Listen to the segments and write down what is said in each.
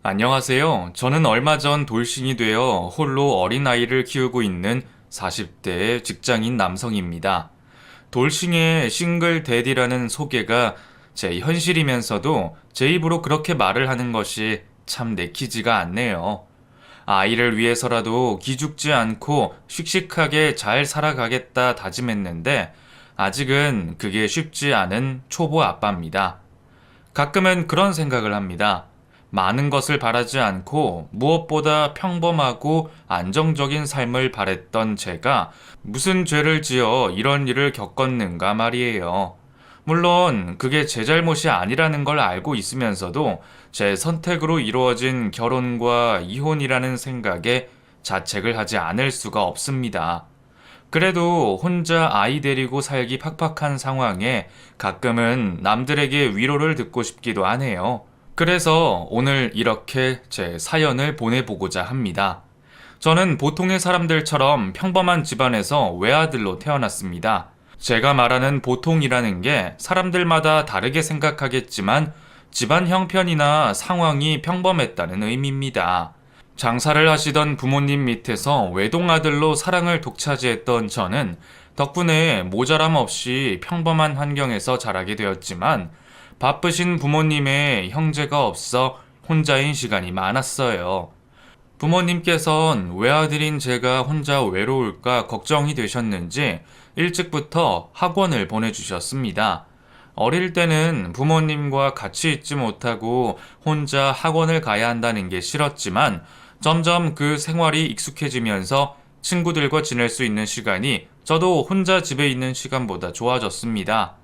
안녕하세요. 저는 얼마 전 돌싱이 되어 홀로 어린아이를 키우고 있는 40대 직장인 남성입니다. 돌싱의 싱글 데디라는 소개가 제 현실이면서도 제 입으로 그렇게 말을 하는 것이 참 내키지가 않네요. 아이를 위해서라도 기죽지 않고 씩씩하게 잘 살아가겠다 다짐했는데 아직은 그게 쉽지 않은 초보 아빠입니다. 가끔은 그런 생각을 합니다. 많은 것을 바라지 않고 무엇보다 평범하고 안정적인 삶을 바랬던 제가 무슨 죄를 지어 이런 일을 겪었는가 말이에요. 물론 그게 제 잘못이 아니라는 걸 알고 있으면서도 제 선택으로 이루어진 결혼과 이혼이라는 생각에 자책을 하지 않을 수가 없습니다. 그래도 혼자 아이 데리고 살기 팍팍한 상황에 가끔은 남들에게 위로를 듣고 싶기도 하네요. 그래서 오늘 이렇게 제 사연을 보내보고자 합니다. 저는 보통의 사람들처럼 평범한 집안에서 외아들로 태어났습니다. 제가 말하는 보통이라는 게 사람들마다 다르게 생각하겠지만 집안 형편이나 상황이 평범했다는 의미입니다. 장사를 하시던 부모님 밑에서 외동아들로 사랑을 독차지했던 저는 덕분에 모자람 없이 평범한 환경에서 자라게 되었지만 바쁘신 부모님의 형제가 없어 혼자인 시간이 많았어요. 부모님께선 외아들인 제가 혼자 외로울까 걱정이 되셨는지 일찍부터 학원을 보내주셨습니다. 어릴 때는 부모님과 같이 있지 못하고 혼자 학원을 가야 한다는 게 싫었지만 점점 그 생활이 익숙해지면서 친구들과 지낼 수 있는 시간이 저도 혼자 집에 있는 시간보다 좋아졌습니다.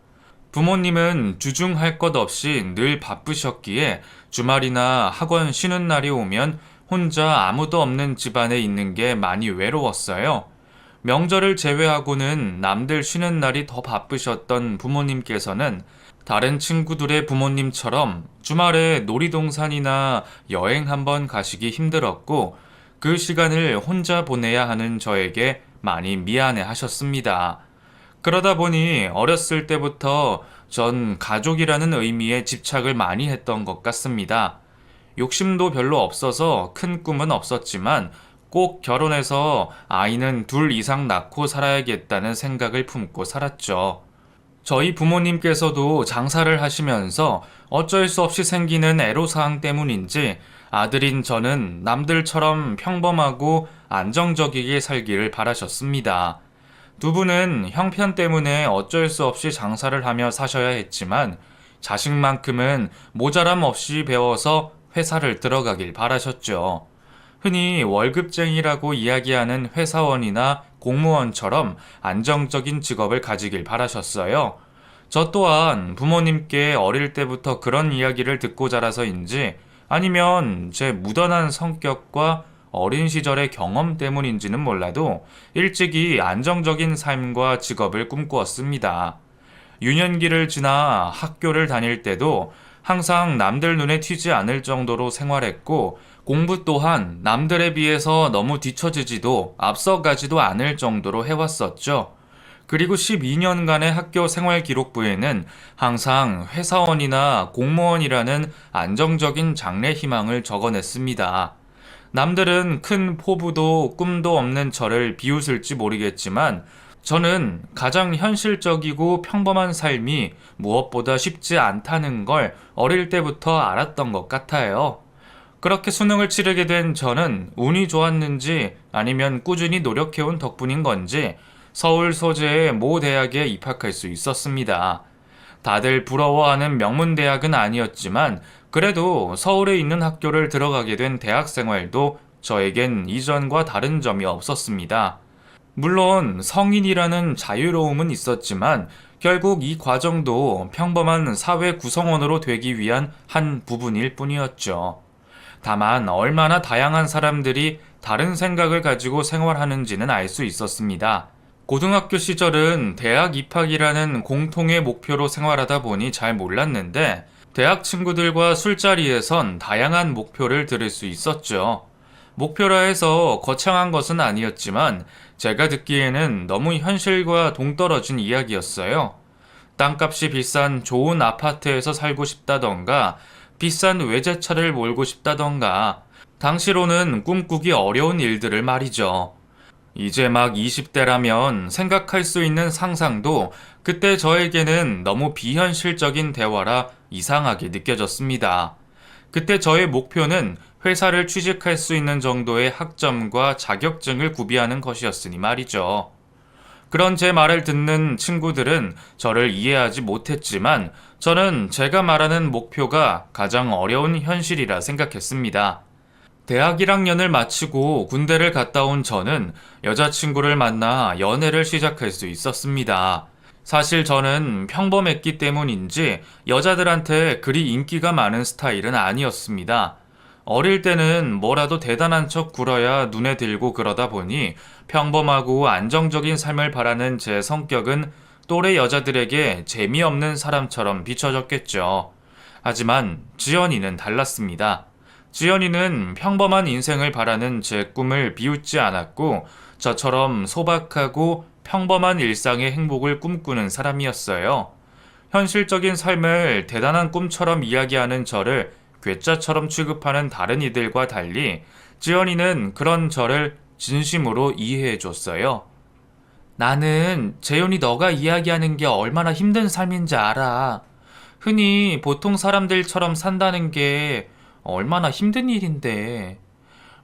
부모님은 주중할 것 없이 늘 바쁘셨기에 주말이나 학원 쉬는 날이 오면 혼자 아무도 없는 집안에 있는 게 많이 외로웠어요. 명절을 제외하고는 남들 쉬는 날이 더 바쁘셨던 부모님께서는 다른 친구들의 부모님처럼 주말에 놀이동산이나 여행 한번 가시기 힘들었고 그 시간을 혼자 보내야 하는 저에게 많이 미안해 하셨습니다. 그러다 보니 어렸을 때부터 전 가족이라는 의미에 집착을 많이 했던 것 같습니다. 욕심도 별로 없어서 큰 꿈은 없었지만 꼭 결혼해서 아이는 둘 이상 낳고 살아야겠다는 생각을 품고 살았죠. 저희 부모님께서도 장사를 하시면서 어쩔 수 없이 생기는 애로사항 때문인지 아들인 저는 남들처럼 평범하고 안정적이게 살기를 바라셨습니다. 두 분은 형편 때문에 어쩔 수 없이 장사를 하며 사셔야 했지만 자식만큼은 모자람 없이 배워서 회사를 들어가길 바라셨죠. 흔히 월급쟁이라고 이야기하는 회사원이나 공무원처럼 안정적인 직업을 가지길 바라셨어요. 저 또한 부모님께 어릴 때부터 그런 이야기를 듣고 자라서인지 아니면 제 무던한 성격과 어린 시절의 경험 때문인지는 몰라도 일찍이 안정적인 삶과 직업을 꿈꾸었습니다. 유년기를 지나 학교를 다닐 때도 항상 남들 눈에 튀지 않을 정도로 생활했고 공부 또한 남들에 비해서 너무 뒤처지지도 앞서가지도 않을 정도로 해왔었죠. 그리고 12년간의 학교 생활 기록부에는 항상 회사원이나 공무원이라는 안정적인 장래 희망을 적어냈습니다. 남들은 큰 포부도 꿈도 없는 저를 비웃을지 모르겠지만 저는 가장 현실적이고 평범한 삶이 무엇보다 쉽지 않다는 걸 어릴 때부터 알았던 것 같아요. 그렇게 수능을 치르게 된 저는 운이 좋았는지 아니면 꾸준히 노력해온 덕분인 건지 서울 소재의 모 대학에 입학할 수 있었습니다. 다들 부러워하는 명문대학은 아니었지만 그래도 서울에 있는 학교를 들어가게 된 대학 생활도 저에겐 이전과 다른 점이 없었습니다. 물론 성인이라는 자유로움은 있었지만 결국 이 과정도 평범한 사회 구성원으로 되기 위한 한 부분일 뿐이었죠. 다만 얼마나 다양한 사람들이 다른 생각을 가지고 생활하는지는 알 수 있었습니다. 고등학교 시절은 대학 입학이라는 공통의 목표로 생활하다 보니 잘 몰랐는데 대학 친구들과 술자리에선 다양한 목표를 들을 수 있었죠. 목표라 해서 거창한 것은 아니었지만 제가 듣기에는 너무 현실과 동떨어진 이야기였어요. 땅값이 비싼 좋은 아파트에서 살고 싶다던가 비싼 외제차를 몰고 싶다던가, 당시로는 꿈꾸기 어려운 일들을 말이죠. 이제 막 20대라면 생각할 수 있는 상상도 그때 저에게는 너무 비현실적인 대화라 이상하게 느껴졌습니다. 그때 저의 목표는 회사를 취직할 수 있는 정도의 학점과 자격증을 구비하는 것이었으니 말이죠. 그런 제 말을 듣는 친구들은 저를 이해하지 못했지만 저는 제가 말하는 목표가 가장 어려운 현실이라 생각했습니다. 대학 1학년을 마치고 군대를 갔다 온 저는 여자친구를 만나 연애를 시작할 수 있었습니다. 사실 저는 평범했기 때문인지 여자들한테 그리 인기가 많은 스타일은 아니었습니다. 어릴 때는 뭐라도 대단한 척 굴어야 눈에 들고 그러다 보니 평범하고 안정적인 삶을 바라는 제 성격은 또래 여자들에게 재미없는 사람처럼 비춰졌겠죠. 하지만 지연이는 달랐습니다. 지연이는 평범한 인생을 바라는 제 꿈을 비웃지 않았고 저처럼 소박하고 평범한 일상의 행복을 꿈꾸는 사람이었어요. 현실적인 삶을 대단한 꿈처럼 이야기하는 저를 괴짜처럼 취급하는 다른 이들과 달리 지연이는 그런 저를 진심으로 이해해 줬어요. 나는 재윤이 너가 이야기하는 게 얼마나 힘든 삶인지 알아. 흔히 보통 사람들처럼 산다는 게 얼마나 힘든 일인데.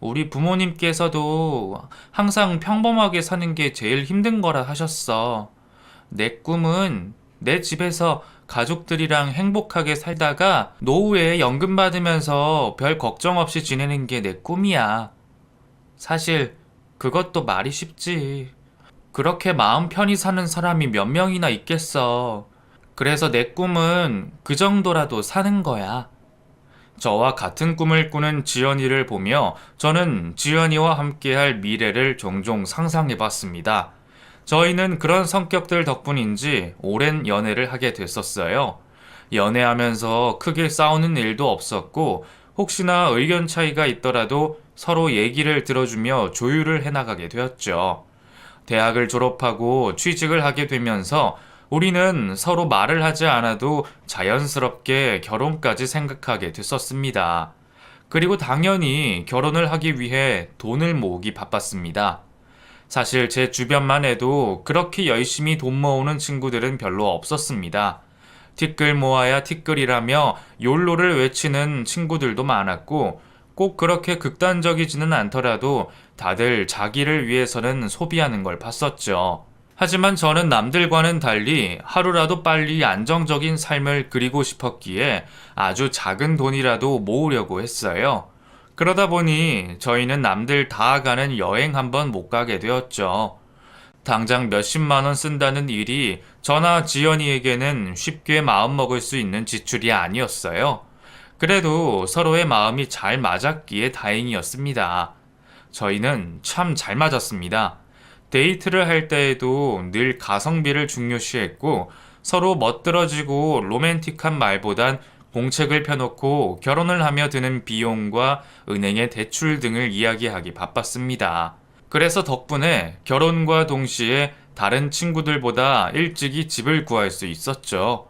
우리 부모님께서도 항상 평범하게 사는 게 제일 힘든 거라 하셨어. 내 꿈은 내 집에서 가족들이랑 행복하게 살다가 노후에 연금 받으면서 별 걱정 없이 지내는 게 내 꿈이야. 사실 그것도 말이 쉽지. 그렇게 마음 편히 사는 사람이 몇 명이나 있겠어. 그래서 내 꿈은 그 정도라도 사는 거야. 저와 같은 꿈을 꾸는 지연이를 보며 저는 지연이와 함께할 미래를 종종 상상해 봤습니다. 저희는 그런 성격들 덕분인지 오랜 연애를 하게 됐었어요. 연애하면서 크게 싸우는 일도 없었고 혹시나 의견 차이가 있더라도 서로 얘기를 들어주며 조율을 해나가게 되었죠. 대학을 졸업하고 취직을 하게 되면서 우리는 서로 말을 하지 않아도 자연스럽게 결혼까지 생각하게 됐었습니다. 그리고 당연히 결혼을 하기 위해 돈을 모으기 바빴습니다. 사실 제 주변만 해도 그렇게 열심히 돈 모으는 친구들은 별로 없었습니다. 티끌 모아야 티끌이라며 욜로를 외치는 친구들도 많았고 꼭 그렇게 극단적이지는 않더라도 다들 자기를 위해서는 소비하는 걸 봤었죠. 하지만 저는 남들과는 달리 하루라도 빨리 안정적인 삶을 그리고 싶었기에 아주 작은 돈이라도 모으려고 했어요. 그러다 보니 저희는 남들 다 가는 여행 한번 못 가게 되었죠. 당장 몇십만 원 쓴다는 일이 저나 지연이에게는 쉽게 마음먹을 수 있는 지출이 아니었어요. 그래도 서로의 마음이 잘 맞았기에 다행이었습니다. 저희는 참 잘 맞았습니다. 데이트를 할 때에도 늘 가성비를 중요시했고 서로 멋들어지고 로맨틱한 말보단 공책을 펴놓고 결혼을 하며 드는 비용과 은행의 대출 등을 이야기하기 바빴습니다. 그래서 덕분에 결혼과 동시에 다른 친구들보다 일찍이 집을 구할 수 있었죠.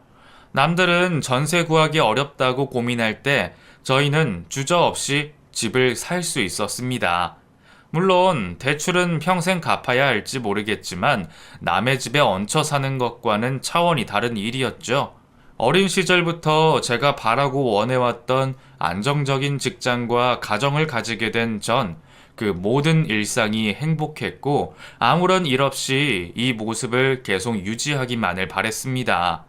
남들은 전세 구하기 어렵다고 고민할 때 저희는 주저없이 집을 살 수 있었습니다. 물론 대출은 평생 갚아야 할지 모르겠지만 남의 집에 얹혀 사는 것과는 차원이 다른 일이었죠. 어린 시절부터 제가 바라고 원해왔던 안정적인 직장과 가정을 가지게 된 전 그 모든 일상이 행복했고 아무런 일 없이 이 모습을 계속 유지하기만을 바랬습니다.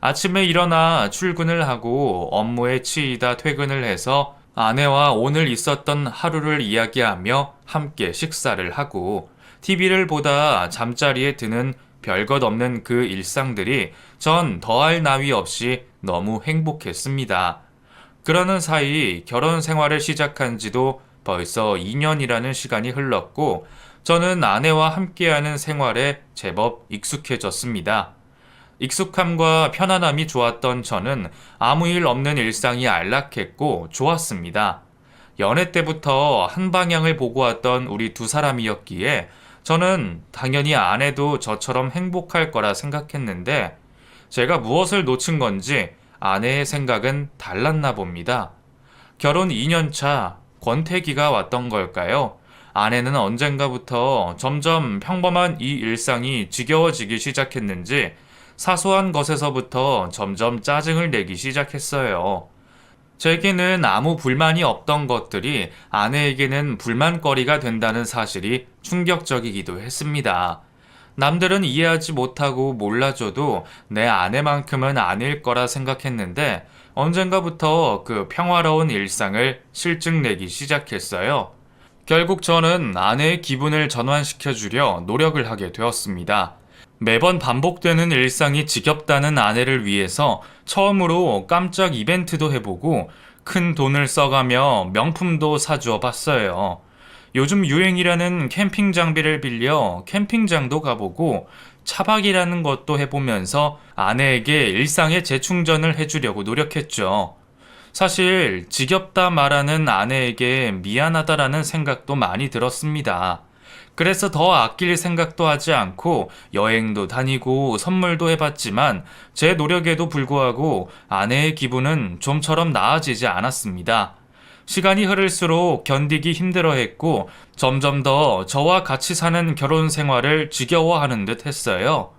아침에 일어나 출근을 하고 업무에 치이다 퇴근을 해서 아내와 오늘 있었던 하루를 이야기하며 함께 식사를 하고 TV를 보다 잠자리에 드는 별것 없는 그 일상들이 전 더할 나위 없이 너무 행복했습니다. 그러는 사이 결혼 생활을 시작한 지도 벌써 2년이라는 시간이 흘렀고 저는 아내와 함께하는 생활에 제법 익숙해졌습니다. 익숙함과 편안함이 좋았던 저는 아무 일 없는 일상이 안락했고 좋았습니다. 연애 때부터 한 방향을 보고 왔던 우리 두 사람이었기에 저는 당연히 아내도 저처럼 행복할 거라 생각했는데 제가 무엇을 놓친 건지 아내의 생각은 달랐나 봅니다. 결혼 2년 차 권태기가 왔던 걸까요? 아내는 언젠가부터 점점 평범한 이 일상이 지겨워지기 시작했는지 사소한 것에서부터 점점 짜증을 내기 시작했어요. 제게는 아무 불만이 없던 것들이 아내에게는 불만거리가 된다는 사실이 충격적이기도 했습니다. 남들은 이해하지 못하고 몰라줘도 내 아내만큼은 아닐 거라 생각했는데 언젠가부터 그 평화로운 일상을 실증내기 시작했어요. 결국 저는 아내의 기분을 전환시켜주려 노력을 하게 되었습니다. 매번 반복되는 일상이 지겹다는 아내를 위해서 처음으로 깜짝 이벤트도 해보고 큰 돈을 써가며 명품도 사주어 봤어요. 요즘 유행이라는 캠핑 장비를 빌려 캠핑장도 가보고 차박이라는 것도 해보면서 아내에게 일상의 재충전을 해주려고 노력했죠. 사실 지겹다 말하는 아내에게 미안하다라는 생각도 많이 들었습니다. 그래서 더 아낄 생각도 하지 않고 여행도 다니고 선물도 해봤지만 제 노력에도 불구하고 아내의 기분은 좀처럼 나아지지 않았습니다. 시간이 흐를수록 견디기 힘들어했고 점점 더 저와 같이 사는 결혼 생활을 지겨워하는 듯 했어요.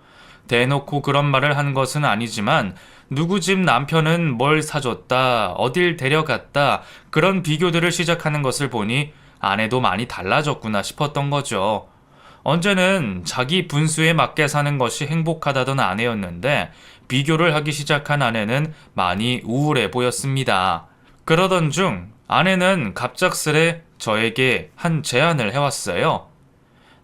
대놓고 그런 말을 한 것은 아니지만 누구 집 남편은 뭘 사줬다, 어딜 데려갔다 그런 비교들을 시작하는 것을 보니 아내도 많이 달라졌구나 싶었던 거죠. 언제는 자기 분수에 맞게 사는 것이 행복하다던 아내였는데 비교를 하기 시작한 아내는 많이 우울해 보였습니다. 그러던 중 아내는 갑작스레 저에게 한 제안을 해왔어요.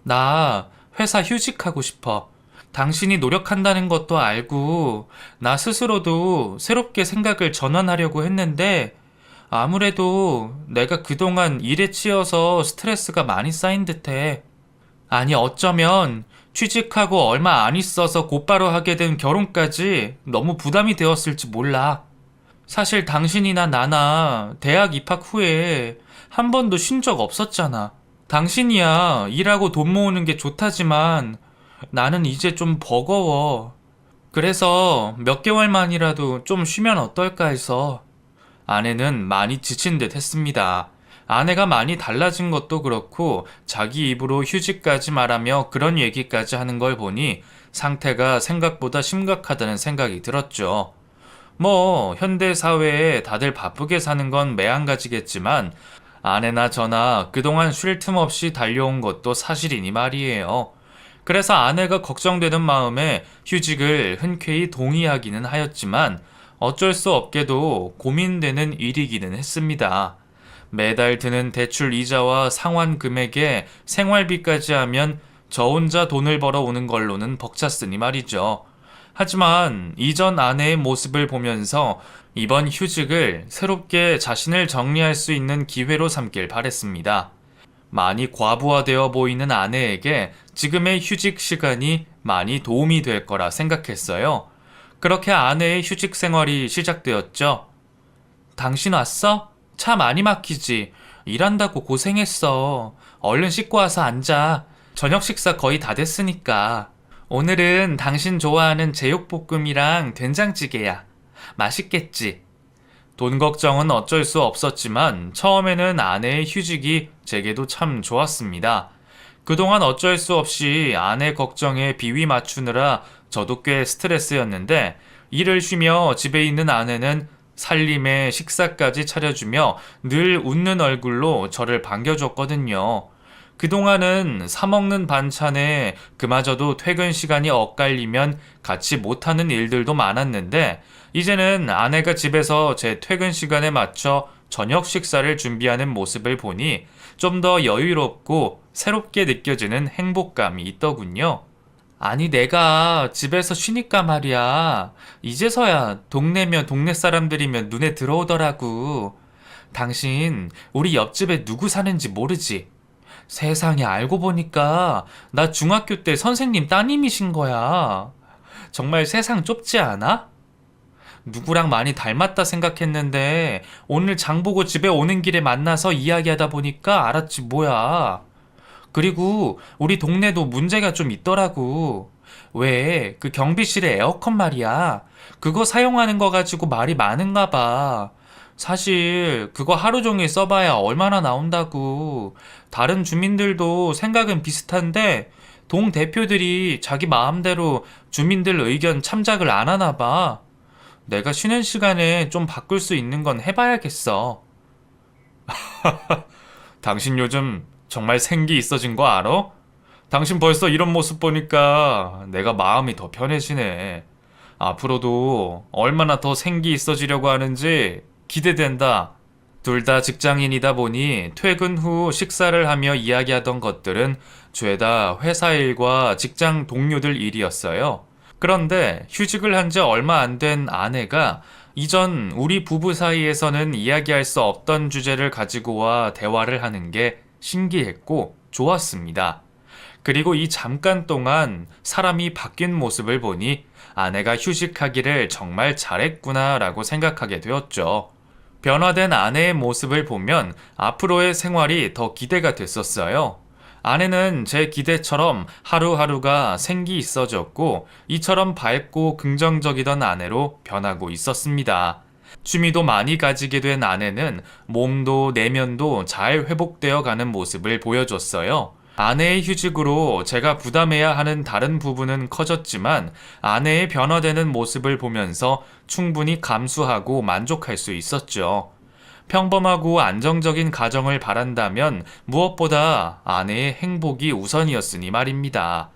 나 회사 휴직하고 싶어. 당신이 노력한다는 것도 알고 나 스스로도 새롭게 생각을 전환하려고 했는데 아무래도 내가 그동안 일에 치여서 스트레스가 많이 쌓인 듯해. 아니 어쩌면 취직하고 얼마 안 있어서 곧바로 하게 된 결혼까지 너무 부담이 되었을지 몰라. 사실 당신이나 나나 대학 입학 후에 한 번도 쉰 적 없었잖아. 당신이야 일하고 돈 모으는 게 좋다지만 나는 이제 좀 버거워. 그래서 몇 개월만이라도 좀 쉬면 어떨까 해서. 아내는 많이 지친 듯 했습니다. 아내가 많이 달라진 것도 그렇고 자기 입으로 휴직까지 말하며 그런 얘기까지 하는 걸 보니 상태가 생각보다 심각하다는 생각이 들었죠. 뭐 현대 사회에 다들 바쁘게 사는 건 매한가지겠지만 아내나 저나 그동안 쉴 틈 없이 달려온 것도 사실이니 말이에요. 그래서 아내가 걱정되는 마음에 휴직을 흔쾌히 동의하기는 하였지만 어쩔 수 없게도 고민되는 일이기는 했습니다. 매달 드는 대출 이자와 상환 금액에 생활비까지 하면 저 혼자 돈을 벌어오는 걸로는 벅찼으니 말이죠. 하지만 이전 아내의 모습을 보면서 이번 휴직을 새롭게 자신을 정리할 수 있는 기회로 삼길 바랬습니다. 많이 과부하되어 보이는 아내에게 지금의 휴직 시간이 많이 도움이 될 거라 생각했어요. 그렇게 아내의 휴직 생활이 시작되었죠. 당신 왔어? 차 많이 막히지? 일한다고 고생했어. 얼른 씻고 와서 앉아. 저녁 식사 거의 다 됐으니까. 오늘은 당신 좋아하는 제육볶음이랑 된장찌개야. 맛있겠지? 돈 걱정은 어쩔 수 없었지만 처음에는 아내의 휴직이 제게도 참 좋았습니다. 그동안 어쩔 수 없이 아내 걱정에 비위 맞추느라 저도 꽤 스트레스였는데 일을 쉬며 집에 있는 아내는 살림에 식사까지 차려주며 늘 웃는 얼굴로 저를 반겨줬거든요. 그동안은 사먹는 반찬에 그마저도 퇴근 시간이 엇갈리면 같이 못하는 일들도 많았는데 이제는 아내가 집에서 제 퇴근 시간에 맞춰 저녁 식사를 준비하는 모습을 보니 좀 더 여유롭고 새롭게 느껴지는 행복감이 있더군요. 아니 내가 집에서 쉬니까 말이야. 이제서야 동네면 동네 사람들이면 눈에 들어오더라고. 당신 우리 옆집에 누구 사는지 모르지? 세상에 알고 보니까 나 중학교 때 선생님 따님이신 거야. 정말 세상 좁지 않아? 누구랑 많이 닮았다 생각했는데 오늘 장 보고 집에 오는 길에 만나서 이야기하다 보니까 알았지 뭐야. 그리고 우리 동네도 문제가 좀 있더라고. 왜, 그 경비실에 에어컨 말이야. 그거 사용하는 거 가지고 말이 많은가 봐. 사실, 그거 하루 종일 써봐야 얼마나 나온다고. 다른 주민들도 생각은 비슷한데, 동 대표들이 자기 마음대로 주민들 의견 참작을 안 하나 봐. 내가 쉬는 시간에 좀 바꿀 수 있는 건 해봐야겠어. 당신 요즘 정말 생기 있어진 거 알아? 당신 벌써 이런 모습 보니까 내가 마음이 더 편해지네. 앞으로도 얼마나 더 생기 있어지려고 하는지 기대된다. 둘 다 직장인이다 보니 퇴근 후 식사를 하며 이야기하던 것들은 죄다 회사 일과 직장 동료들 일이었어요. 그런데 휴직을 한 지 얼마 안 된 아내가 이전 우리 부부 사이에서는 이야기할 수 없던 주제를 가지고 와 대화를 하는 게 신기했고 좋았습니다. 그리고 이 잠깐 동안 사람이 바뀐 모습을 보니 아내가 휴직하기를 정말 잘했구나라고 생각하게 되었죠. 변화된 아내의 모습을 보면 앞으로의 생활이 더 기대가 됐었어요. 아내는 제 기대처럼 하루하루가 생기 있어졌고 이처럼 밝고 긍정적이던 아내로 변하고 있었습니다. 취미도 많이 가지게 된 아내는 몸도 내면도 잘 회복되어 가는 모습을 보여줬어요. 아내의 휴직으로 제가 부담해야 하는 다른 부분은 커졌지만 아내의 변화되는 모습을 보면서 충분히 감수하고 만족할 수 있었죠. 평범하고 안정적인 가정을 바란다면 무엇보다 아내의 행복이 우선이었으니 말입니다.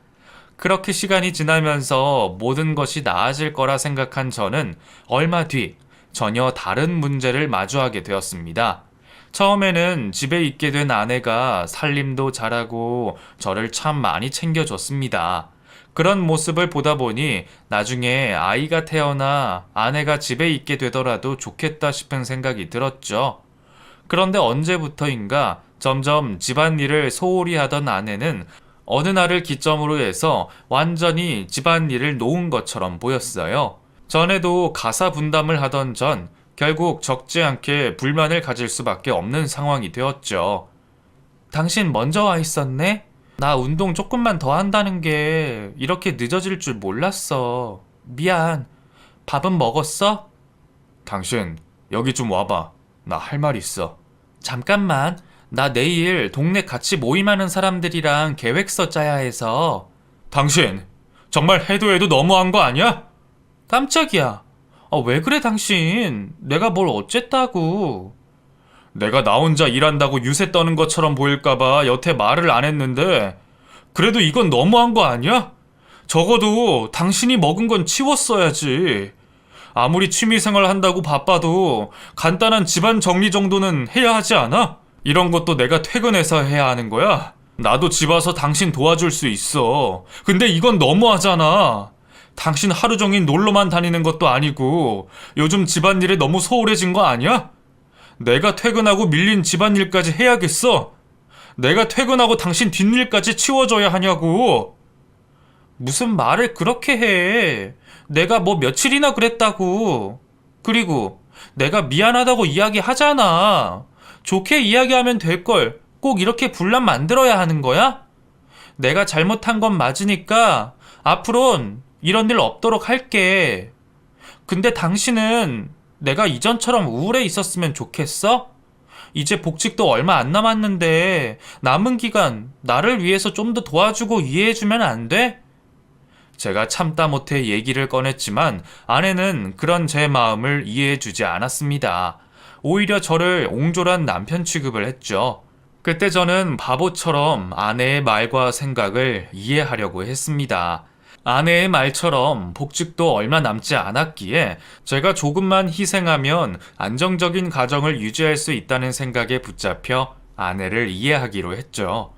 그렇게 시간이 지나면서 모든 것이 나아질 거라 생각한 저는 얼마 뒤 전혀 다른 문제를 마주하게 되었습니다. 처음에는 집에 있게 된 아내가 살림도 잘하고 저를 참 많이 챙겨줬습니다. 그런 모습을 보다 보니 나중에 아이가 태어나 아내가 집에 있게 되더라도 좋겠다 싶은 생각이 들었죠. 그런데 언제부터인가 점점 집안일을 소홀히 하던 아내는 어느 날을 기점으로 해서 완전히 집안일을 놓은 것처럼 보였어요. 전에도 가사 분담을 하던 전 결국 적지 않게 불만을 가질 수밖에 없는 상황이 되었죠. 당신 먼저 와 있었네? 나 운동 조금만 더 한다는 게 이렇게 늦어질 줄 몰랐어. 미안. 밥은 먹었어? 당신, 여기 좀 와봐. 나 할 말 있어. 잠깐만. 나 내일 동네 같이 모임하는 사람들이랑 계획서 짜야 해서. 당신, 정말 해도 해도 너무한 거 아니야? 깜짝이야. 왜 그래 당신? 내가 뭘 어쨌다고. 내가 나 혼자 일한다고 유세 떠는 것처럼 보일까봐 여태 말을 안 했는데 그래도 이건 너무한 거 아니야? 적어도 당신이 먹은 건 치웠어야지. 아무리 취미생활 한다고 바빠도 간단한 집안 정리 정도는 해야 하지 않아? 이런 것도 내가 퇴근해서 해야 하는 거야? 나도 집 와서 당신 도와줄 수 있어. 근데 이건 너무하잖아. 당신 하루 종일 놀러만 다니는 것도 아니고 요즘 집안일에 너무 소홀해진 거 아니야? 내가 퇴근하고 밀린 집안일까지 해야겠어? 내가 퇴근하고 당신 뒷일까지 치워줘야 하냐고? 무슨 말을 그렇게 해? 내가 뭐 며칠이나 그랬다고. 그리고 내가 미안하다고 이야기하잖아. 좋게 이야기하면 될걸 꼭 이렇게 분란 만들어야 하는 거야? 내가 잘못한 건 맞으니까 앞으론 이런 일 없도록 할게. 근데 당신은 내가 이전처럼 우울해 있었으면 좋겠어? 이제 복직도 얼마 안 남았는데 남은 기간 나를 위해서 좀 더 도와주고 이해해주면 안 돼? 제가 참다 못해 얘기를 꺼냈지만 아내는 그런 제 마음을 이해해주지 않았습니다. 오히려 저를 옹졸한 남편 취급을 했죠. 그때 저는 바보처럼 아내의 말과 생각을 이해하려고 했습니다. 아내의 말처럼 복직도 얼마 남지 않았기에 제가 조금만 희생하면 안정적인 가정을 유지할 수 있다는 생각에 붙잡혀 아내를 이해하기로 했죠.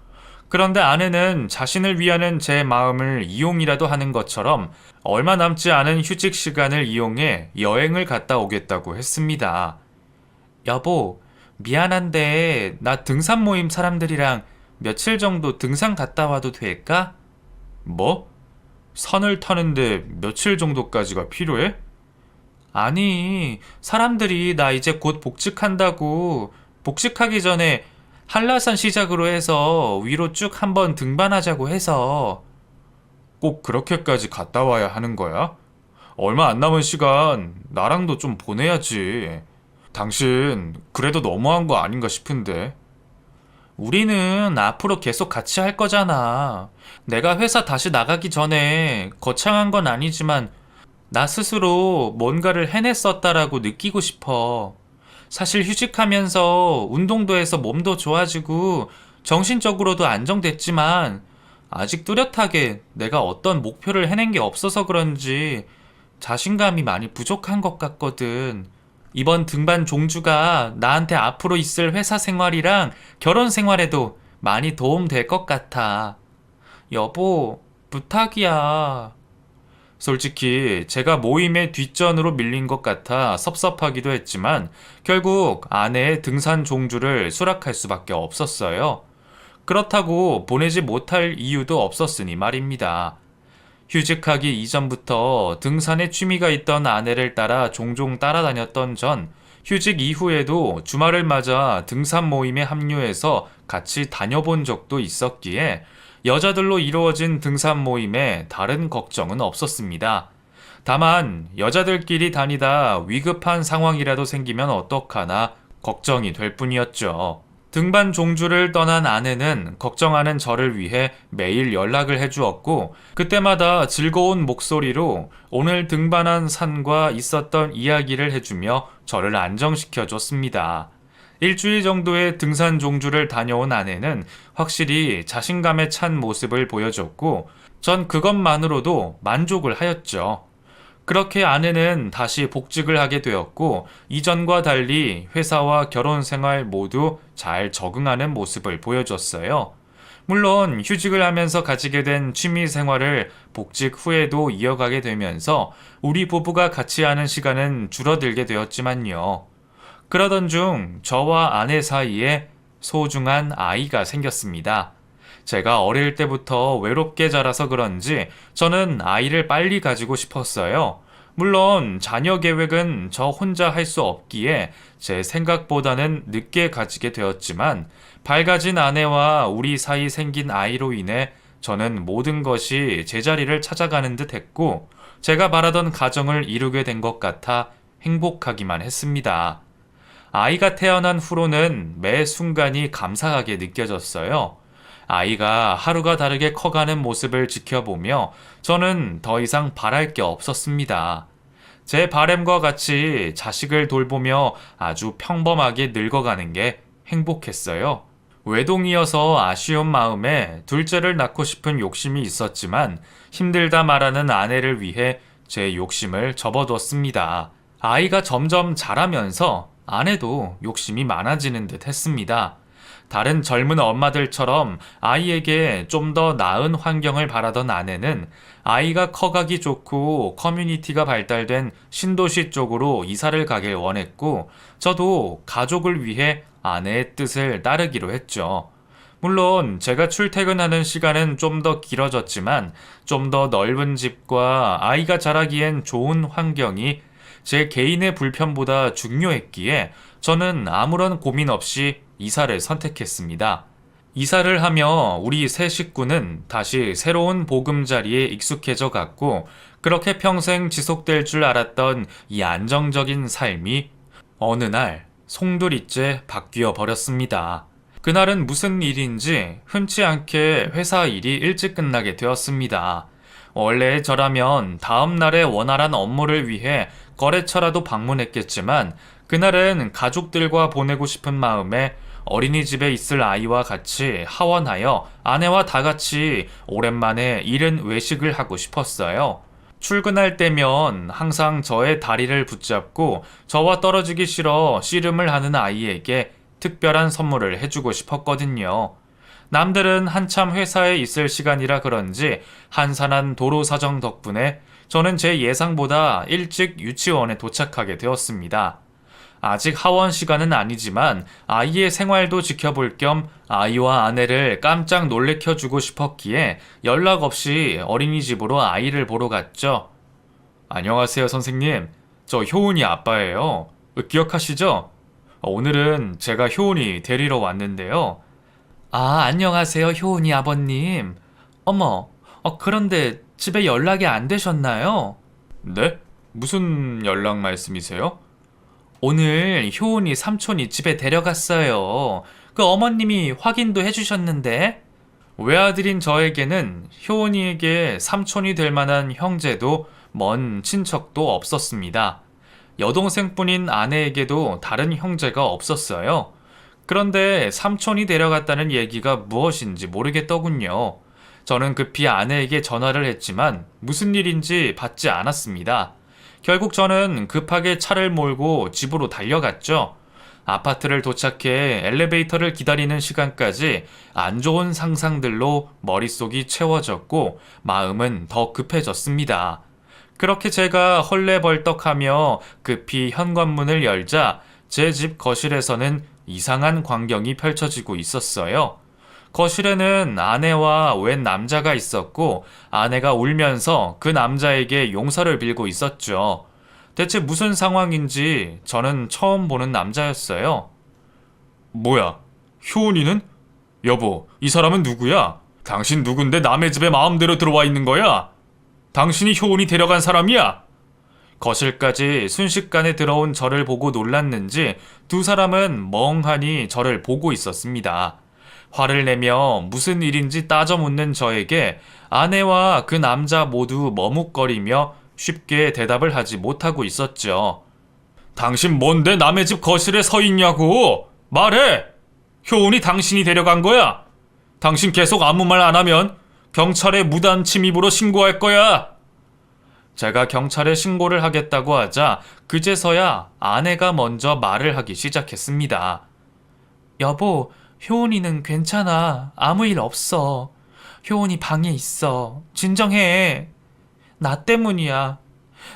그런데 아내는 자신을 위하는 제 마음을 이용이라도 하는 것처럼 얼마 남지 않은 휴직 시간을 이용해 여행을 갔다 오겠다고 했습니다. 여보, 미안한데 나 등산 모임 사람들이랑 며칠 정도 등산 갔다 와도 될까? 뭐? 산을 타는데 며칠 정도까지가 필요해? 아니, 사람들이 나 이제 곧 복직한다고 복직하기 전에 한라산 시작으로 해서 위로 쭉 한번 등반하자고 해서. 꼭 그렇게까지 갔다 와야 하는 거야? 얼마 안 남은 시간 나랑도 좀 보내야지. 당신 그래도 너무한 거 아닌가 싶은데. 우리는 앞으로 계속 같이 할 거잖아. 내가 회사 다시 나가기 전에 거창한 건 아니지만 나 스스로 뭔가를 해냈었다라고 느끼고 싶어. 사실 휴직하면서 운동도 해서 몸도 좋아지고 정신적으로도 안정됐지만 아직 뚜렷하게 내가 어떤 목표를 해낸 게 없어서 그런지 자신감이 많이 부족한 것 같거든. 이번 등반 종주가 나한테 앞으로 있을 회사 생활이랑 결혼 생활에도 많이 도움 될 것 같아. 여보, 부탁이야. 솔직히 제가 모임의 뒷전으로 밀린 것 같아 섭섭하기도 했지만 결국 아내의 등산 종주를 수락할 수밖에 없었어요. 그렇다고 보내지 못할 이유도 없었으니 말입니다. 휴직하기 이전부터 등산에 취미가 있던 아내를 따라 종종 따라다녔던 전, 휴직 이후에도 주말을 맞아 등산 모임에 합류해서 같이 다녀본 적도 있었기에 여자들로 이루어진 등산 모임에 다른 걱정은 없었습니다. 다만 여자들끼리 다니다 위급한 상황이라도 생기면 어떡하나 걱정이 될 뿐이었죠. 등반 종주를 떠난 아내는 걱정하는 저를 위해 매일 연락을 해주었고, 그때마다 즐거운 목소리로 오늘 등반한 산과 있었던 이야기를 해주며 저를 안정시켜줬습니다. 일주일 정도의 등산 종주를 다녀온 아내는 확실히 자신감에 찬 모습을 보여줬고, 전 그것만으로도 만족을 하였죠. 그렇게 아내는 다시 복직을 하게 되었고, 이전과 달리 회사와 결혼 생활 모두 잘 적응하는 모습을 보여줬어요. 물론 휴직을 하면서 가지게 된 취미 생활을 복직 후에도 이어가게 되면서 우리 부부가 같이 하는 시간은 줄어들게 되었지만요. 그러던 중 저와 아내 사이에 소중한 아이가 생겼습니다. 제가 어릴 때부터 외롭게 자라서 그런지 저는 아이를 빨리 가지고 싶었어요. 물론 자녀 계획은 저 혼자 할 수 없기에 제 생각보다는 늦게 가지게 되었지만 밝아진 아내와 우리 사이 생긴 아이로 인해 저는 모든 것이 제자리를 찾아가는 듯 했고 제가 바라던 가정을 이루게 된 것 같아 행복하기만 했습니다. 아이가 태어난 후로는 매 순간이 감사하게 느껴졌어요. 아이가 하루가 다르게 커가는 모습을 지켜보며 저는 더 이상 바랄 게 없었습니다. 제 바램과 같이 자식을 돌보며 아주 평범하게 늙어가는 게 행복했어요. 외동이어서 아쉬운 마음에 둘째를 낳고 싶은 욕심이 있었지만 힘들다 말하는 아내를 위해 제 욕심을 접어뒀습니다. 아이가 점점 자라면서 아내도 욕심이 많아지는 듯 했습니다. 다른 젊은 엄마들처럼 아이에게 좀 더 나은 환경을 바라던 아내는 아이가 커가기 좋고 커뮤니티가 발달된 신도시 쪽으로 이사를 가길 원했고 저도 가족을 위해 아내의 뜻을 따르기로 했죠. 물론 제가 출퇴근하는 시간은 좀 더 길어졌지만 좀 더 넓은 집과 아이가 자라기엔 좋은 환경이 제 개인의 불편보다 중요했기에 저는 아무런 고민 없이 이사를 선택했습니다. 이사를 하며 우리 세 식구는 다시 새로운 보금자리에 익숙해져 갔고 그렇게 평생 지속될 줄 알았던 이 안정적인 삶이 어느 날 송두리째 바뀌어 버렸습니다. 그날은 무슨 일인지 흔치 않게 회사 일이 일찍 끝나게 되었습니다. 원래 저라면 다음 날의 원활한 업무를 위해 거래처라도 방문했겠지만 그날은 가족들과 보내고 싶은 마음에 어린이집에 있을 아이와 같이 하원하여 아내와 다 같이 오랜만에 이른 외식을 하고 싶었어요. 출근할 때면 항상 저의 다리를 붙잡고 저와 떨어지기 싫어 씨름을 하는 아이에게 특별한 선물을 해주고 싶었거든요. 남들은 한참 회사에 있을 시간이라 그런지 한산한 도로 사정 덕분에 저는 제 예상보다 일찍 유치원에 도착하게 되었습니다. 아직 하원 시간은 아니지만 아이의 생활도 지켜볼 겸 아이와 아내를 깜짝 놀래켜주고 싶었기에 연락 없이 어린이집으로 아이를 보러 갔죠. 안녕하세요, 선생님. 저 효은이 아빠예요. 기억하시죠? 오늘은 제가 효은이 데리러 왔는데요. 아, 안녕하세요, 효은이 아버님. 어머, 그런데 집에 연락이 안 되셨나요? 네? 무슨 연락 말씀이세요? 오늘 효은이 삼촌이 집에 데려갔어요. 그 어머님이 확인도 해주셨는데. 외아들인 저에게는 효은이에게 삼촌이 될 만한 형제도 먼 친척도 없었습니다. 여동생뿐인 아내에게도 다른 형제가 없었어요. 그런데 삼촌이 데려갔다는 얘기가 무엇인지 모르겠더군요. 저는 급히 아내에게 전화를 했지만 무슨 일인지 받지 않았습니다. 결국 저는 급하게 차를 몰고 집으로 달려갔죠. 아파트를 도착해 엘리베이터를 기다리는 시간까지 안 좋은 상상들로 머릿속이 채워졌고 마음은 더 급해졌습니다. 그렇게 제가 헐레벌떡하며 급히 현관문을 열자 제 집 거실에서는 이상한 광경이 펼쳐지고 있었어요. 거실에는 아내와 웬 남자가 있었고 아내가 울면서 그 남자에게 용서를 빌고 있었죠. 대체 무슨 상황인지 저는 처음 보는 남자였어요. 뭐야? 효은이는? 여보, 이 사람은 누구야? 당신 누군데 남의 집에 마음대로 들어와 있는 거야? 당신이 효은이 데려간 사람이야? 거실까지 순식간에 들어온 저를 보고 놀랐는지 두 사람은 멍하니 저를 보고 있었습니다. 화를 내며 무슨 일인지 따져 묻는 저에게 아내와 그 남자 모두 머뭇거리며 쉽게 대답을 하지 못하고 있었죠. 당신 뭔데 남의 집 거실에 서 있냐고! 말해! 효은이 당신이 데려간 거야! 당신 계속 아무 말 안 하면 경찰에 무단 침입으로 신고할 거야! 제가 경찰에 신고를 하겠다고 하자 그제서야 아내가 먼저 말을 하기 시작했습니다. 여보, 효은이는 괜찮아. 아무 일 없어. 효은이 방에 있어. 진정해. 나 때문이야.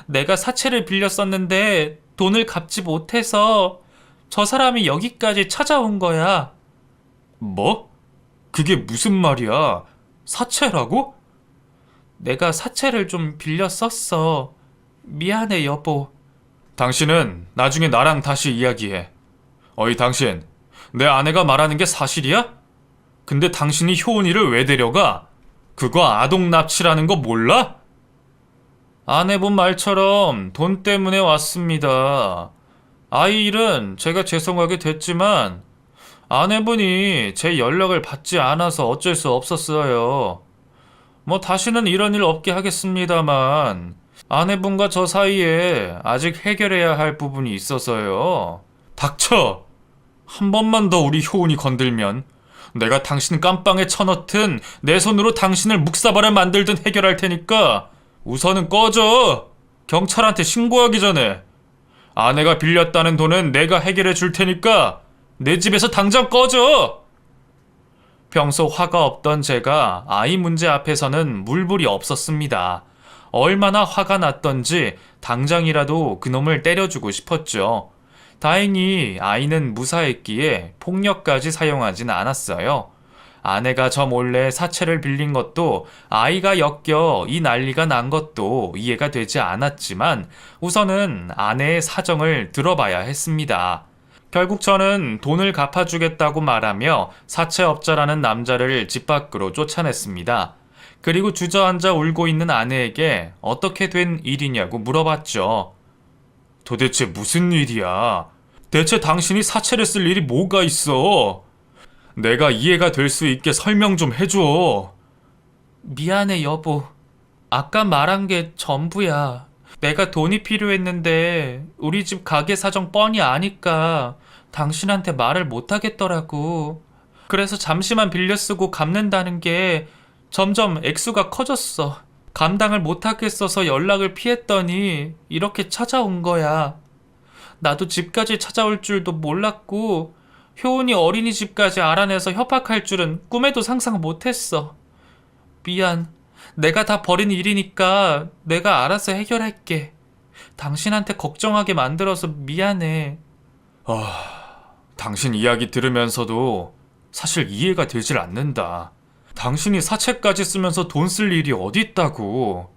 내가 사채를 빌렸었는데 돈을 갚지 못해서 저 사람이 여기까지 찾아온 거야. 뭐? 그게 무슨 말이야? 사채라고? 내가 사채를 좀 빌렸었어. 미안해, 여보. 당신은 나중에 나랑 다시 이야기해. 어이, 당신. 내 아내가 말하는 게 사실이야? 근데 당신이 효은이를 왜 데려가? 그거 아동 납치라는 거 몰라? 아내분 말처럼 돈 때문에 왔습니다. 아이 일은 제가 죄송하게 됐지만 아내분이 제 연락을 받지 않아서 어쩔 수 없었어요. 뭐 다시는 이런 일 없게 하겠습니다만 아내분과 저 사이에 아직 해결해야 할 부분이 있어서요. 닥쳐! 한 번만 더 우리 효은이 건들면 내가 당신 깜빵에 쳐넣든 내 손으로 당신을 묵사발을 만들든 해결할 테니까 우선은 꺼져! 경찰한테 신고하기 전에. 아내가 빌렸다는 돈은 내가 해결해 줄 테니까 내 집에서 당장 꺼져! 평소 화가 없던 제가 아이 문제 앞에서는 물불이 없었습니다. 얼마나 화가 났던지 당장이라도 그놈을 때려주고 싶었죠. 다행히 아이는 무사했기에 폭력까지 사용하진 않았어요. 아내가 저 몰래 사채를 빌린 것도 아이가 엮여 이 난리가 난 것도 이해가 되지 않았지만 우선은 아내의 사정을 들어봐야 했습니다. 결국 저는 돈을 갚아주겠다고 말하며 사채업자라는 남자를 집 밖으로 쫓아냈습니다. 그리고 주저앉아 울고 있는 아내에게 어떻게 된 일이냐고 물어봤죠. 도대체 무슨 일이야? 대체 당신이 사채를 쓸 일이 뭐가 있어? 내가 이해가 될 수 있게 설명 좀 해줘. 미안해, 여보. 아까 말한 게 전부야. 내가 돈이 필요했는데 우리 집 가게 사정 뻔히 아니까 당신한테 말을 못하겠더라고. 그래서 잠시만 빌려 쓰고 갚는다는 게 점점 액수가 커졌어. 감당을 못하겠어서 연락을 피했더니 이렇게 찾아온 거야. 나도 집까지 찾아올 줄도 몰랐고 효은이 어린이집까지 알아내서 협박할 줄은 꿈에도 상상 못했어. 미안. 내가 다 버린 일이니까 내가 알아서 해결할게. 당신한테 걱정하게 만들어서 미안해. 당신 이야기 들으면서도 사실 이해가 되질 않는다. 당신이 사채까지 쓰면서 돈 쓸 일이 어디 있다고.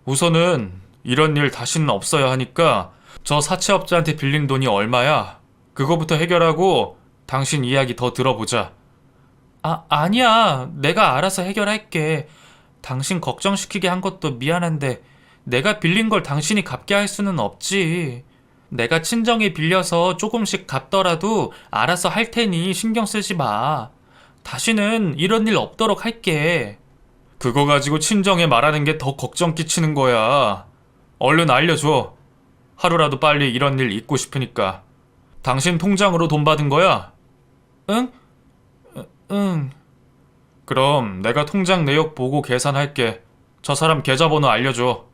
우선은 이런 일 다시는 없어야 하니까 저 사채업자한테 빌린 돈이 얼마야? 그거부터 해결하고 당신 이야기 더 들어보자. 아니야. 내가 알아서 해결할게. 당신 걱정시키게 한 것도 미안한데 내가 빌린 걸 당신이 갚게 할 수는 없지. 내가 친정에 빌려서 조금씩 갚더라도 알아서 할 테니 신경 쓰지 마. 다시는 이런 일 없도록 할게. 그거 가지고 친정에 말하는 게 더 걱정 끼치는 거야. 얼른 알려줘. 하루라도 빨리 이런 일 잊고 싶으니까. 당신 통장으로 돈 받은 거야? 응? 응. 그럼 내가 통장 내역 보고 계산할게. 저 사람 계좌번호 알려줘.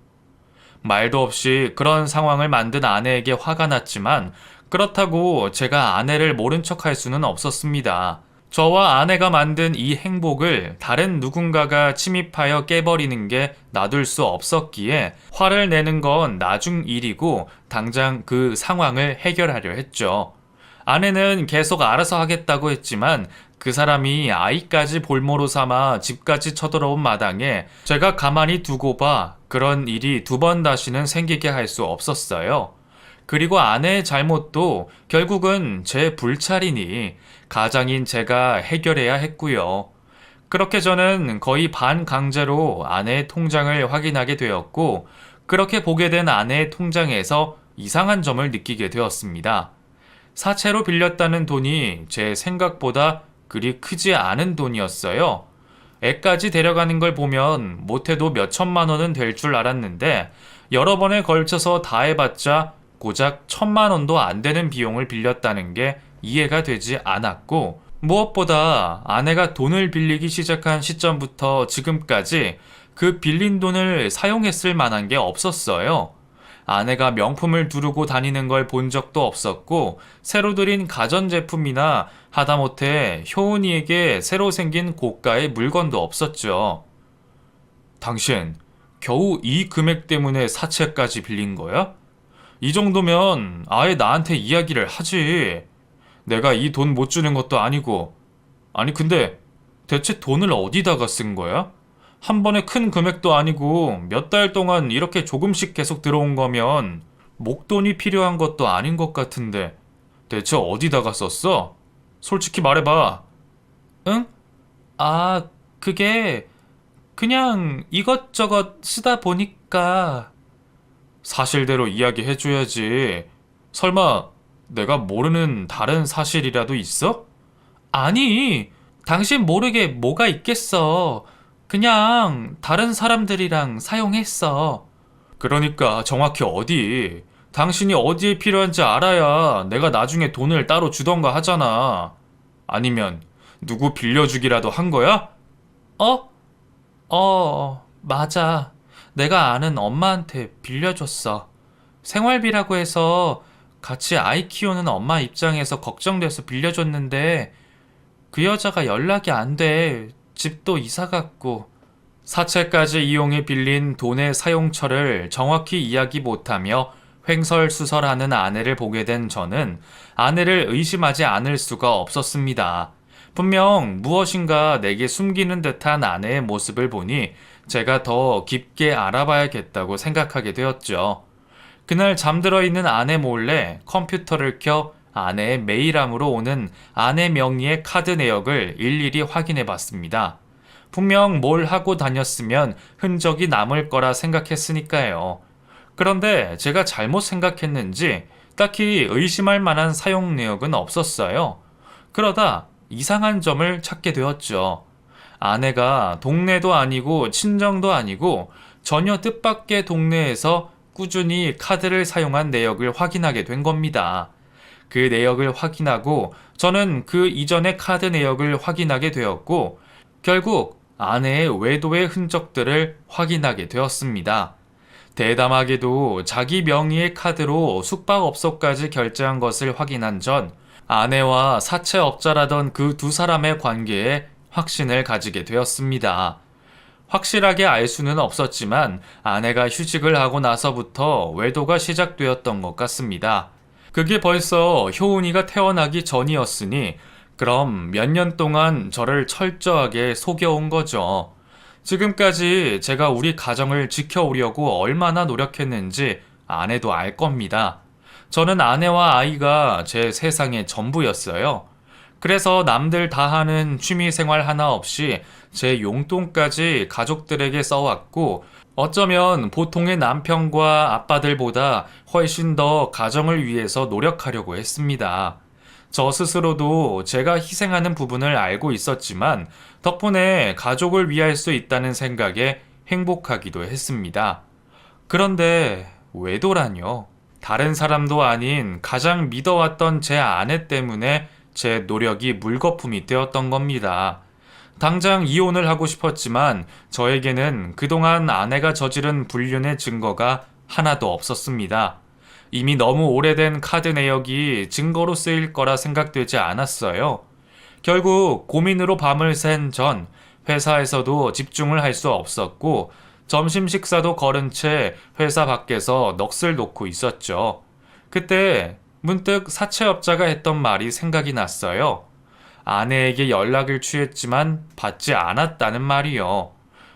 말도 없이 그런 상황을 만든 아내에게 화가 났지만 그렇다고 제가 아내를 모른 척할 수는 없었습니다. 저와 아내가 만든 이 행복을 다른 누군가가 침입하여 깨버리는 게 놔둘 수 없었기에 화를 내는 건 나중 일이고 당장 그 상황을 해결하려 했죠. 아내는 계속 알아서 하겠다고 했지만 그 사람이 아이까지 볼모로 삼아 집까지 쳐들어온 마당에 제가 가만히 두고 봐 그런 일이 두 번 다시는 생기게 할 수 없었어요. 그리고 아내의 잘못도 결국은 제 불찰이니 가장인 제가 해결해야 했고요. 그렇게 저는 거의 반강제로 아내의 통장을 확인하게 되었고 그렇게 보게 된 아내의 통장에서 이상한 점을 느끼게 되었습니다. 사채로 빌렸다는 돈이 제 생각보다 그리 크지 않은 돈이었어요. 애까지 데려가는 걸 보면 못해도 몇 천만 원은 될 줄 알았는데 여러 번에 걸쳐서 다 해봤자 고작 1,000만 원도 안 되는 비용을 빌렸다는 게 이해가 되지 않았고 무엇보다 아내가 돈을 빌리기 시작한 시점부터 지금까지 그 빌린 돈을 사용했을 만한 게 없었어요. 아내가 명품을 두르고 다니는 걸 본 적도 없었고 새로 들인 가전제품이나 하다못해 효은이에게 새로 생긴 고가의 물건도 없었죠. 당신 겨우 이 금액 때문에 사채까지 빌린 거야? 이 정도면 아예 나한테 이야기를 하지. 내가 이 돈 못 주는 것도 아니고. 아니 근데 대체 돈을 어디다가 쓴 거야? 한 번에 큰 금액도 아니고 몇 달 동안 이렇게 조금씩 계속 들어온 거면 목돈이 필요한 것도 아닌 것 같은데 대체 어디다가 썼어? 솔직히 말해봐. 응? 아, 그게 그냥 이것저것 쓰다 보니까. 사실대로 이야기해줘야지. 설마 내가 모르는 다른 사실이라도 있어? 아니, 당신 모르게 뭐가 있겠어. 그냥 다른 사람들이랑 사용했어. 그러니까 정확히 어디? 당신이 어디에 필요한지 알아야 내가 나중에 돈을 따로 주던가 하잖아. 아니면 누구 빌려주기라도 한 거야? 어? 맞아. 내가 아는 엄마한테 빌려줬어. 생활비라고 해서 같이 아이 키우는 엄마 입장에서 걱정돼서 빌려줬는데 그 여자가 연락이 안 돼. 집도 이사 갔고. 사채까지 이용해 빌린 돈의 사용처를 정확히 이야기 못하며 횡설수설하는 아내를 보게 된 저는 아내를 의심하지 않을 수가 없었습니다. 분명 무엇인가 내게 숨기는 듯한 아내의 모습을 보니 제가 더 깊게 알아봐야겠다고 생각하게 되었죠. 그날 잠들어 있는 아내 몰래 컴퓨터를 켜 아내의 메일함으로 오는 아내 명의의 카드 내역을 일일이 확인해 봤습니다. 분명 뭘 하고 다녔으면 흔적이 남을 거라 생각했으니까요. 그런데 제가 잘못 생각했는지 딱히 의심할 만한 사용 내역은 없었어요. 그러다 이상한 점을 찾게 되었죠. 아내가 동네도 아니고 친정도 아니고 전혀 뜻밖의 동네에서 꾸준히 카드를 사용한 내역을 확인하게 된 겁니다. 그 내역을 확인하고 저는 그 이전의 카드 내역을 확인하게 되었고 결국 아내의 외도의 흔적들을 확인하게 되었습니다. 대담하게도 자기 명의의 카드로 숙박업소까지 결제한 것을 확인한 전 아내와 사채업자라던 그 두 사람의 관계에 확신을 가지게 되었습니다. 확실하게 알 수는 없었지만 아내가 휴직을 하고 나서부터 외도가 시작되었던 것 같습니다. 그게 벌써 효은이가 태어나기 전이었으니 그럼 몇 년 동안 저를 철저하게 속여온 거죠. 지금까지 제가 우리 가정을 지켜오려고 얼마나 노력했는지 아내도 알 겁니다. 저는 아내와 아이가 제 세상의 전부였어요. 그래서 남들 다 하는 취미 생활 하나 없이 제 용돈까지 가족들에게 써왔고, 어쩌면 보통의 남편과 아빠들보다 훨씬 더 가정을 위해서 노력하려고 했습니다. 저 스스로도 제가 희생하는 부분을 알고 있었지만, 덕분에 가족을 위할 수 있다는 생각에 행복하기도 했습니다. 그런데 외도라뇨? 다른 사람도 아닌 가장 믿어왔던 제 아내 때문에 제 노력이 물거품이 되었던 겁니다. 당장 이혼을 하고 싶었지만 저에게는 그동안 아내가 저지른 불륜의 증거가 하나도 없었습니다. 이미 너무 오래된 카드 내역이 증거로 쓰일 거라 생각되지 않았어요. 결국 고민으로 밤을 샌 전 회사에서도 집중을 할 수 없었고, 점심 식사도 거른 채 회사 밖에서 넋을 놓고 있었죠. 그때 문득 사채업자가 했던 말이 생각이 났어요. 아내에게 연락을 취했지만 받지 않았다는 말이요.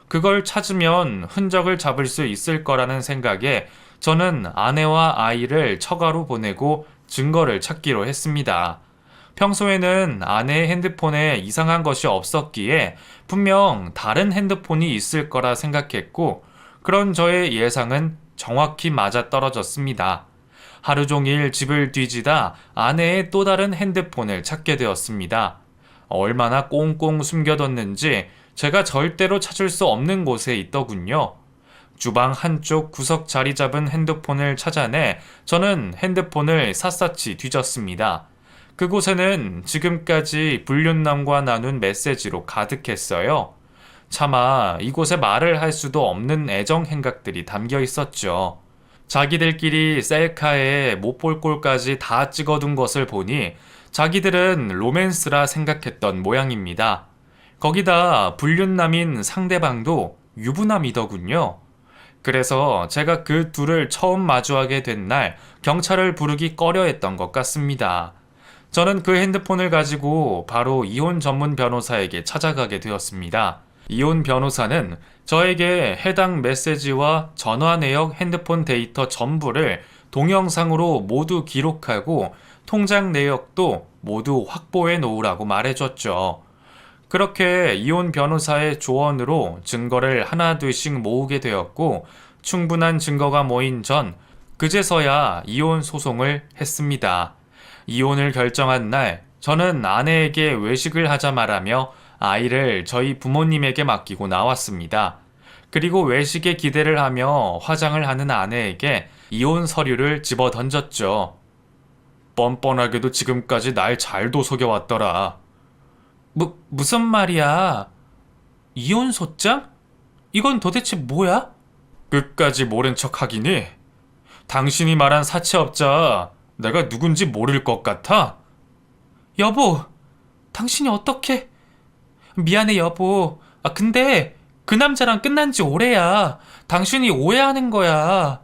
그걸 찾으면 흔적을 잡을 수 있을 거라는 생각에 저는 아내와 아이를 처가로 보내고 증거를 찾기로 했습니다. 평소에는 아내의 핸드폰에 이상한 것이 없었기에 분명 다른 핸드폰이 있을 거라 생각했고, 그런 저의 예상은 정확히 맞아 떨어졌습니다. 하루 종일 집을 뒤지다 아내의 또 다른 핸드폰을 찾게 되었습니다. 얼마나 꽁꽁 숨겨뒀는지 제가 절대로 찾을 수 없는 곳에 있더군요. 주방 한쪽 구석 자리 잡은 핸드폰을 찾아내 저는 핸드폰을 샅샅이 뒤졌습니다. 그곳에는 지금까지 불륜남과 나눈 메시지로 가득했어요. 차마 이곳에 말을 할 수도 없는 애정 행각들이 담겨 있었죠. 자기들끼리 셀카에 못 볼 꼴까지 다 찍어둔 것을 보니 자기들은 로맨스라 생각했던 모양입니다. 거기다 불륜남인 상대방도 유부남이더군요. 그래서 제가 그 둘을 처음 마주하게 된 날 경찰을 부르기 꺼려했던 것 같습니다. 저는 그 핸드폰을 가지고 바로 이혼 전문 변호사에게 찾아가게 되었습니다. 이혼 변호사는 저에게 해당 메시지와 전화 내역, 핸드폰 데이터 전부를 동영상으로 모두 기록하고 통장 내역도 모두 확보해 놓으라고 말해줬죠. 그렇게 이혼 변호사의 조언으로 증거를 하나 둘씩 모으게 되었고, 충분한 증거가 모인 전 그제서야 이혼 소송을 했습니다. 이혼을 결정한 날 저는 아내에게 외식을 하자 말하며 아이를 저희 부모님에게 맡기고 나왔습니다. 그리고 외식에 기대를 하며 화장을 하는 아내에게 이혼 서류를 집어 던졌죠. 뻔뻔하게도 지금까지 날 잘도 속여왔더라. 무슨 말이야? 이혼 소장? 이건 도대체 뭐야? 끝까지 모른 척 하기니? 당신이 말한 사채업자 내가 누군지 모를 것 같아? 여보, 당신이 어떻게... 미안해 여보. 근데 그 남자랑 끝난 지 오래야. 당신이 오해하는 거야.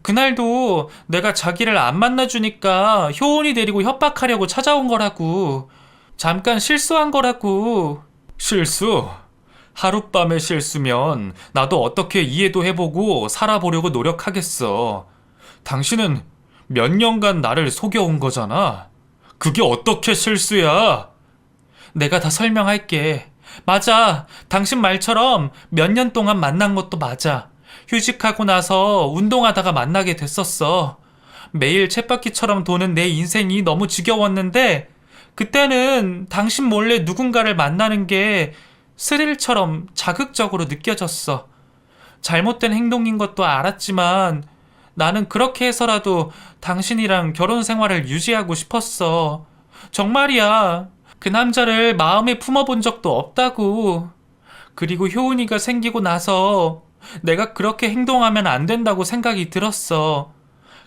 그날도 내가 자기를 안 만나주니까 효은이 데리고 협박하려고 찾아온 거라고. 잠깐 실수한 거라고. 실수? 하룻밤의 실수면 나도 어떻게 이해도 해보고 살아보려고 노력하겠어. 당신은 몇 년간 나를 속여온 거잖아. 그게 어떻게 실수야? 내가 다 설명할게. 맞아. 당신 말처럼 몇 년 동안 만난 것도 맞아. 휴직하고 나서 운동하다가 만나게 됐었어. 매일 쳇바퀴처럼 도는 내 인생이 너무 지겨웠는데 그때는 당신 몰래 누군가를 만나는 게 스릴처럼 자극적으로 느껴졌어. 잘못된 행동인 것도 알았지만 나는 그렇게 해서라도 당신이랑 결혼 생활을 유지하고 싶었어. 정말이야. 그 남자를 마음에 품어본 적도 없다고. 그리고 효은이가 생기고 나서 내가 그렇게 행동하면 안 된다고 생각이 들었어.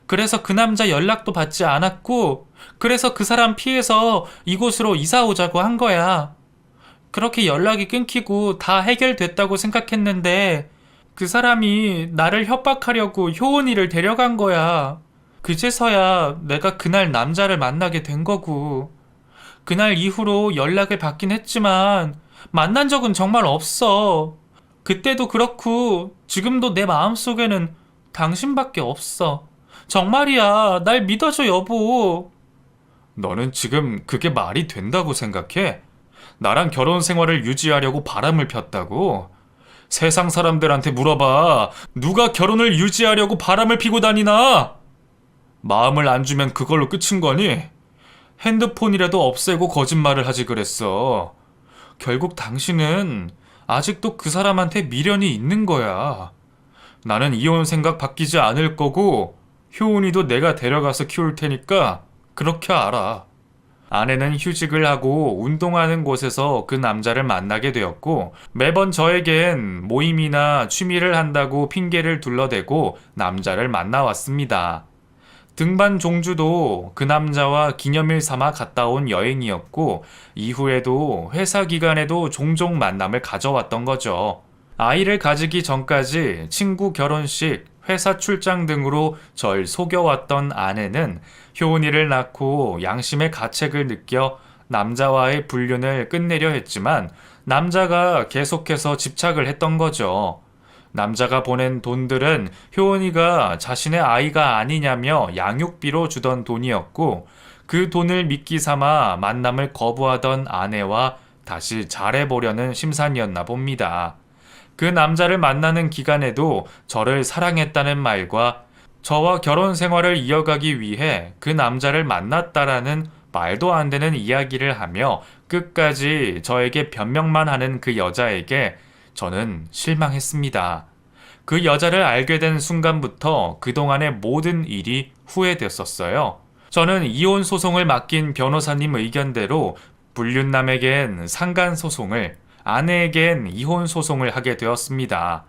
그래서 그 남자 연락도 받지 않았고, 그래서 그 사람 피해서 이곳으로 이사 오자고 한 거야. 그렇게 연락이 끊기고 다 해결됐다고 생각했는데 그 사람이 나를 협박하려고 효은이를 데려간 거야. 그제서야 내가 그날 남자를 만나게 된 거고. 그날 이후로 연락을 받긴 했지만 만난 적은 정말 없어. 그때도 그렇고 지금도 내 마음속에는 당신밖에 없어. 정말이야. 날 믿어줘 여보. 너는 지금 그게 말이 된다고 생각해? 나랑 결혼 생활을 유지하려고 바람을 폈다고? 세상 사람들한테 물어봐. 누가 결혼을 유지하려고 바람을 피고 다니나? 마음을 안 주면 그걸로 끝인 거니? 핸드폰이라도 없애고 거짓말을 하지 그랬어. 결국 당신은 아직도 그 사람한테 미련이 있는 거야. 나는 이혼 생각 바뀌지 않을 거고, 효은이도 내가 데려가서 키울 테니까 그렇게 알아. 아내는 휴직을 하고 운동하는 곳에서 그 남자를 만나게 되었고, 매번 저에겐 모임이나 취미를 한다고 핑계를 둘러대고 남자를 만나왔습니다. 등반 종주도 그 남자와 기념일 삼아 갔다 온 여행이었고, 이후에도 회사 기간에도 종종 만남을 가져왔던 거죠. 아이를 가지기 전까지 친구 결혼식, 회사 출장 등으로 절 속여왔던 아내는 효은이를 낳고 양심의 가책을 느껴 남자와의 불륜을 끝내려 했지만, 남자가 계속해서 집착을 했던 거죠. 남자가 보낸 돈들은 효은이가 자신의 아이가 아니냐며 양육비로 주던 돈이었고, 그 돈을 미끼 삼아 만남을 거부하던 아내와 다시 잘해보려는 심산이었나 봅니다. 그 남자를 만나는 기간에도 저를 사랑했다는 말과 저와 결혼 생활을 이어가기 위해 그 남자를 만났다라는 말도 안 되는 이야기를 하며 끝까지 저에게 변명만 하는 그 여자에게 저는 실망했습니다. 그 여자를 알게 된 순간부터 그동안의 모든 일이 후회됐었어요. 저는 이혼 소송을 맡긴 변호사님 의견대로 불륜남에겐 상간 소송을, 아내에겐 이혼 소송을 하게 되었습니다.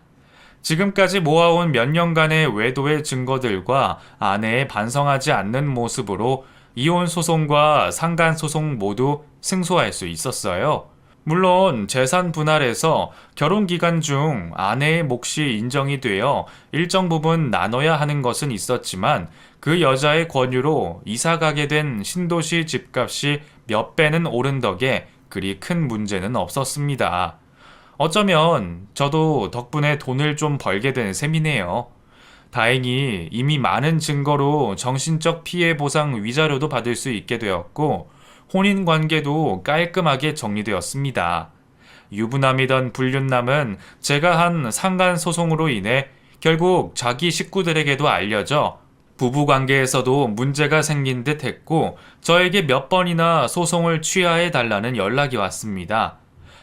지금까지 모아온 몇 년간의 외도의 증거들과 아내의 반성하지 않는 모습으로 이혼 소송과 상간 소송 모두 승소할 수 있었어요. 물론 재산 분할에서 결혼 기간 중 아내의 몫이 인정이 되어 일정 부분 나눠야 하는 것은 있었지만, 그 여자의 권유로 이사 가게 된 신도시 집값이 몇 배는 오른 덕에 그리 큰 문제는 없었습니다. 어쩌면 저도 덕분에 돈을 좀 벌게 된 셈이네요. 다행히 이미 많은 증거로 정신적 피해 보상 위자료도 받을 수 있게 되었고, 혼인 관계도 깔끔하게 정리되었습니다. 유부남이던 불륜남은 제가 한 상간 소송으로 인해 결국 자기 식구들에게도 알려져 부부 관계에서도 문제가 생긴 듯 했고, 저에게 몇 번이나 소송을 취하해 달라는 연락이 왔습니다.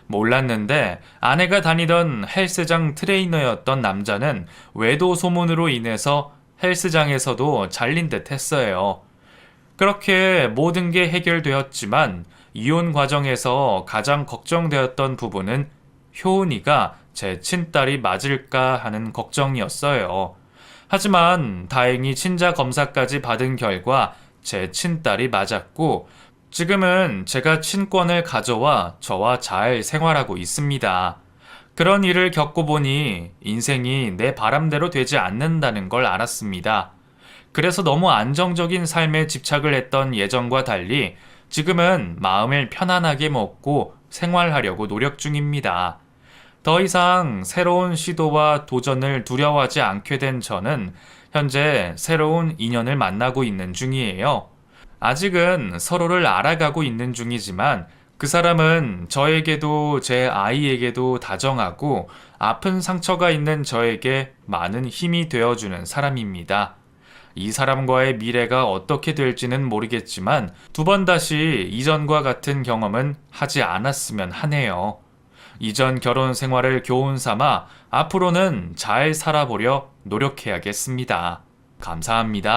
몰랐는데 아내가 다니던 헬스장 트레이너였던 남자는 외도 소문으로 인해서 헬스장에서도 잘린 듯 했어요. 그렇게 모든 게 해결되었지만, 이혼 과정에서 가장 걱정되었던 부분은 효은이가 제 친딸이 맞을까 하는 걱정이었어요. 하지만 다행히 친자 검사까지 받은 결과 제 친딸이 맞았고, 지금은 제가 친권을 가져와 저와 잘 생활하고 있습니다. 그런 일을 겪어보니 인생이 내 바람대로 되지 않는다는 걸 알았습니다. 그래서 너무 안정적인 삶에 집착을 했던 예전과 달리 지금은 마음을 편안하게 먹고 생활하려고 노력 중입니다. 더 이상 새로운 시도와 도전을 두려워하지 않게 된 저는 현재 새로운 인연을 만나고 있는 중이에요. 아직은 서로를 알아가고 있는 중이지만, 그 사람은 저에게도 제 아이에게도 다정하고 아픈 상처가 있는 저에게 많은 힘이 되어주는 사람입니다. 이 사람과의 미래가 어떻게 될지는 모르겠지만 두 번 다시 이전과 같은 경험은 하지 않았으면 하네요. 이전 결혼 생활을 교훈 삼아 앞으로는 잘 살아보려 노력해야겠습니다. 감사합니다.